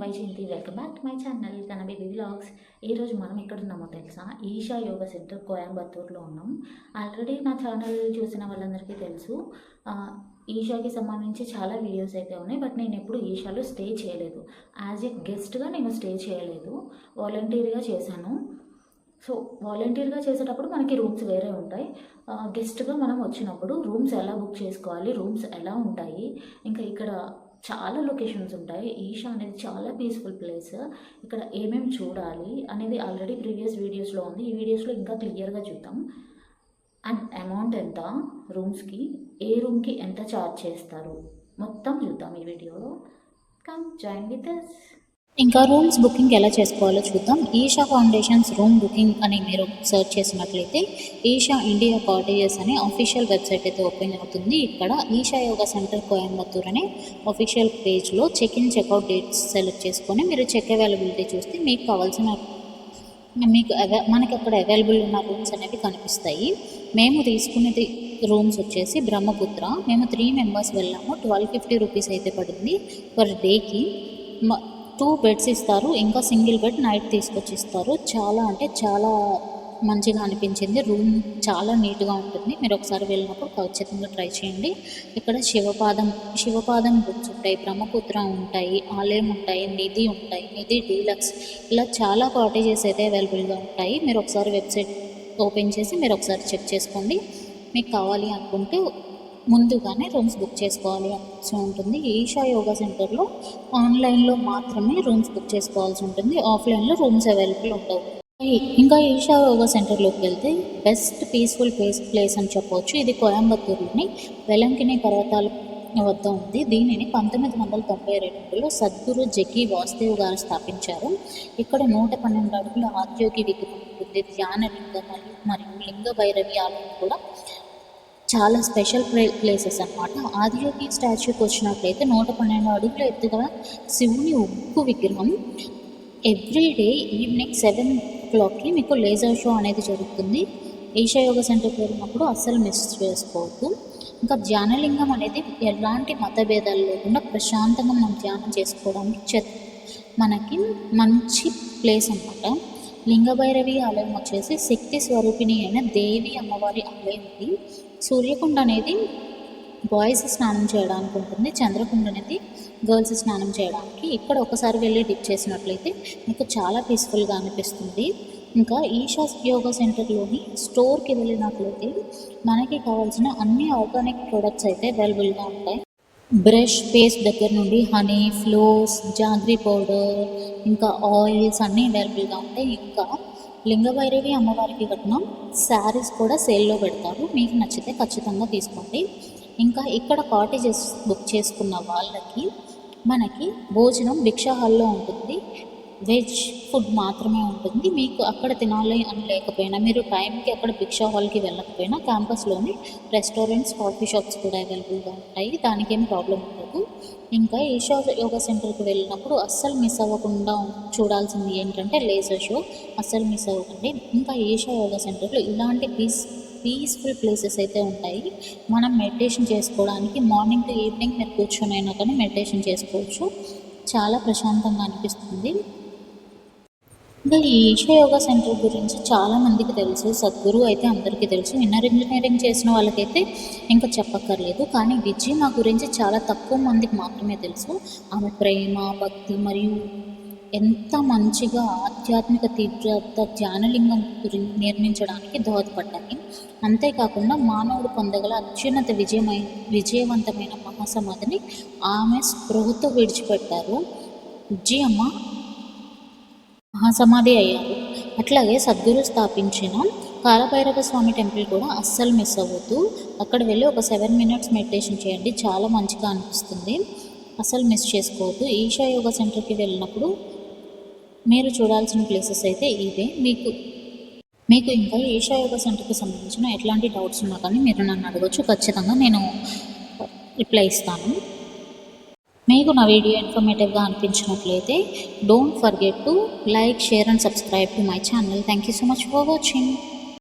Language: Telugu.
Vyjayanthi. Welcome back to my channel కన బేబీ వ్లాగ్స్. ఈరోజు మనం ఎక్కడున్నామో తెలుసా? ఈషా యోగా సెంటర్ కోయంబత్తూర్లో ఉన్నాం. ఆల్రెడీ నా ఛానల్ చూసిన వాళ్ళందరికీ తెలుసు. ఈషాకి సంబంధించి చాలా వీడియోస్ అయితే ఉన్నాయి, బట్ నేను ఎప్పుడు ఈషాలో స్టే చేయలేదు. యాజ్ ఏ గెస్ట్గా నేను స్టే చేయలేదు, వాలంటీర్గా చేశాను. సో వాలంటీర్గా చేసేటప్పుడు మనకి రూమ్స్ వేరే ఉంటాయి. గెస్ట్గా మనం వచ్చినప్పుడు రూమ్స్ ఎలా బుక్ చేసుకోవాలి, రూమ్స్ ఎలా ఉంటాయి, ఇంకా ఇక్కడ చాలా లొకేషన్స్ ఉంటాయి. ఈషా అనేది చాలా పీస్ఫుల్ ప్లేస్. ఇక్కడ ఏమేమి చూడాలి అనేది ఆల్రెడీ ప్రీవియస్ వీడియోస్లో ఉంది. ఈ వీడియోస్లో ఇంకా క్లియర్గా చూద్దాం. అండ్ అమౌంట్ ఎంత, రూమ్స్కి ఏ రూమ్కి ఎంత ఛార్జ్ చేస్తారు మొత్తం చూద్దాం ఈ వీడియోలో. Come join with us. ఇంకా రూమ్స్ బుకింగ్ ఎలా చేసుకోవాలో చూద్దాం. ఈషా ఫౌండేషన్స్ రూమ్ బుకింగ్ అని మీరు సెర్చ్ చేసినట్లయితే ఈషా ఇండియా కాటేజెస్ అనే అఫీషియల్ వెబ్సైట్ అయితే ఓపెన్ అవుతుంది. ఇక్కడ ఈషా యోగా సెంటర్ కోయంబత్తూర్ అనే అఫీషియల్ పేజ్లో check in checkout dates select చేసుకొని మీరు చెక్ అవైలబిలిటీ చూస్తే మీకు కావాల్సిన మనకి అక్కడ అవైలబుల్ ఉన్న రూమ్స్ అనేవి కనిపిస్తాయి. మేము తీసుకునేది రూమ్స్ వచ్చేసి బ్రహ్మపుత్ర. మేము 3 మెంబర్స్ వెళ్ళాము. 1250 రూపీస్ అయితే పడింది పర్ డేకి. 2 బెడ్స్ ఇస్తారు, ఇంకా సింగిల్ బెడ్ నైట్ తీసుకొచ్చి ఇస్తారు. చాలా అంటే చాలా మంచిగా అనిపించింది. రూమ్ చాలా నీట్గా ఉంటుంది. మీరు ఒకసారి వెళ్ళినప్పుడు ఖచ్చితంగా ట్రై చేయండి. ఇక్కడ శివపాదం బుక్స్ ఉంటాయి, బ్రహ్మపుత్ర ఉంటాయి, ఆలయం ఉంటాయి, నిధి డీలక్స్, ఇలా చాలా కాటేజెస్ అయితే అవైలబుల్గా ఉంటాయి. మీరు ఒకసారి వెబ్సైట్ ఓపెన్ చేసి మీరు ఒకసారి చెక్ చేసుకోండి. మీకు కావాలి అనుకుంటే ముందుగానే రూమ్స్ బుక్ చేసుకోవాలి అని ఉంటుంది. ఈషా యోగా సెంటర్లో ఆన్లైన్లో మాత్రమే రూమ్స్ బుక్ చేసుకోవాల్సి ఉంటుంది, ఆఫ్లైన్లో రూమ్స్ అవైలబుల్ ఉండవు. ఇంకా ఈషా యోగా సెంటర్లోకి వెళ్తే బెస్ట్ పీస్ఫుల్ ప్లేస్ అని చెప్పవచ్చు. ఇది కోయంబత్తూరులోని వెలంకిని పర్వతాల వద్ద ఉంది. దీనిని 1992లో సద్గురు జగ్గి వాసుదేవ్ గారు స్థాపించారు. ఇక్కడ 112 అడుగుల ఆదియోగి విగ్రహం ఉంటుంది. ధ్యానలింగం మరియు లింగ భైరవి ఆలయం కూడా చాలా స్పెషల్ ప్లేసెస్ అన్నమాట. ఆదియోగి స్టాచ్యూకి వచ్చినట్లయితే 112 అడుగుల ఎత్తుగల శివుని ఉక్కు విగ్రహం. ఎవ్రీడే ఈవినింగ్ 7 o'clockకి మీకు లేజర్ షో అనేది జరుగుతుంది. ఈషా యోగా సెంటర్కి వెళ్ళినప్పుడు అస్సలు మిస్ చేసుకోవద్దు. ఇంకా ధ్యానలింగం అనేది ఎలాంటి మతభేదాలు లేకుండా ప్రశాంతంగా మనం ధ్యానం చేసుకోవడానికి మనకి మంచి ప్లేస్ అన్నమాట. లింగభైరవి ఆలయం వచ్చేసి శక్తి స్వరూపిణి అయిన దేవి అమ్మవారి ఆలయం ఇది. సూర్యకుండ అనేది బాయ్స్ స్నానం చేయడానికి ఉంటుంది, చంద్రకుండ అనేది గర్ల్స్ స్నానం చేయడానికి. ఇక్కడ ఒకసారి వెళ్ళి డిప్ చేసినట్లయితే మీకు చాలా పీస్ఫుల్గా అనిపిస్తుంది. ఇంకా ఈషా యోగా సెంటర్లోని స్టోర్కి వెళ్ళినట్లయితే మనకి కావాల్సిన అన్ని ఆర్గానిక్ ప్రొడక్ట్స్ అయితే అవైలబుల్గా ఉంటాయి. బ్రష్ పేస్ట్ దగ్గర నుండి హనీ, ఫ్లోస్, జాగ్రీ పౌడర్, ఇంకా ఆయిల్స్ అన్నీ అవైలబుల్గా ఉంటాయి. ఇంకా లింగభైరవి అమ్మవారికి కట్టిన శారీస్ కూడా సేల్లో పెడతారు. మీకు నచ్చితే ఖచ్చితంగా తీసుకోండి. ఇంకా ఇక్కడ కాటేజెస్ బుక్ చేసుకున్న వాళ్ళకి మనకి భోజనం భిక్షా హాల్లో ఉంటుంది. వెజ్ ఫుడ్ మాత్రమే ఉంటుంది. మీకు అక్కడ తినాలి అని లేకపోయినా, మీరు టైంకి అక్కడ భిక్షా హాల్కి వెళ్ళకపోయినా క్యాంపస్లోని రెస్టారెంట్స్, కాఫీ షాప్స్ కూడా అవైలబుల్గా ఉంటాయి. దానికి ఏం ప్రాబ్లం ఉండదు. ఇంకా ఈషా యోగా సెంటర్కి వెళ్ళినప్పుడు అస్సలు మిస్ అవ్వకుండా చూడాల్సింది ఏంటంటే లేజర్ షో. అస్సలు మిస్ అవ్వకండి. ఇంకా ఈషా యోగా సెంటర్లో ఇలాంటి పీస్ఫుల్ ప్లేసెస్ అయితే ఉంటాయి. మనం మెడిటేషన్ చేసుకోవడానికి మార్నింగ్ టు ఈవినింగ్ మీరు కూర్చొని అయినా కానీ మెడిటేషన్ చేసుకోవచ్చు. చాలా ప్రశాంతంగా అనిపిస్తుంది. ఇంకా ఈ ఈషా యోగా సెంటర్ గురించి చాలామందికి తెలుసు. సద్గురు అయితే అందరికీ తెలుసు. ఇన్నర్ ఇంజనీరింగ్ చేసిన వాళ్ళకైతే ఇంకా చెప్పక్కర్లేదు. కానీ విజయమ్మ గురించి చాలా తక్కువ మందికి మాత్రమే తెలుసు. ఆమె ప్రేమ, భక్తి మరియు ఎంత మంచిగా ఆధ్యాత్మిక తీవ్రత ధ్యానలింగం గురించి నిర్మించడానికి దోహదపడ్డాయి. అంతేకాకుండా మానవుడు పొందగల అత్యున్నత విజయవంతమైన మహాసమాధిని ఆమె స్పృహతో విడిచిపెట్టారు. విజయమ్మ మహాసమాధి అయ్యారు. అట్లాగే సద్గురు స్థాపించిన కాలభైరవ స్వామి టెంపుల్ కూడా అస్సలు మిస్ అవ్వద్దు. అక్కడ వెళ్ళి ఒక 7 minutes మెడిటేషన్ చేయండి, చాలా మంచిగా అనిపిస్తుంది. అస్సలు మిస్ చేసుకోవద్దు. ఈషా యోగా సెంటర్కి వెళ్ళినప్పుడు మీరు చూడాల్సిన ప్లేసెస్ అయితే ఇవే. మీకు ఇంకా ఈషా యోగా సెంటర్కి సంబంధించిన ఎట్లాంటి డౌట్స్ ఉన్నా కానీ మీరు నన్ను అడగచ్చు. ఖచ్చితంగా నేను రిప్లై ఇస్తాను. మీకు నా వీడియో ఇన్ఫర్మేటివ్గా అనిపించినట్లయితే don't forget to like, share and subscribe to my channel. Thank you so much for watching.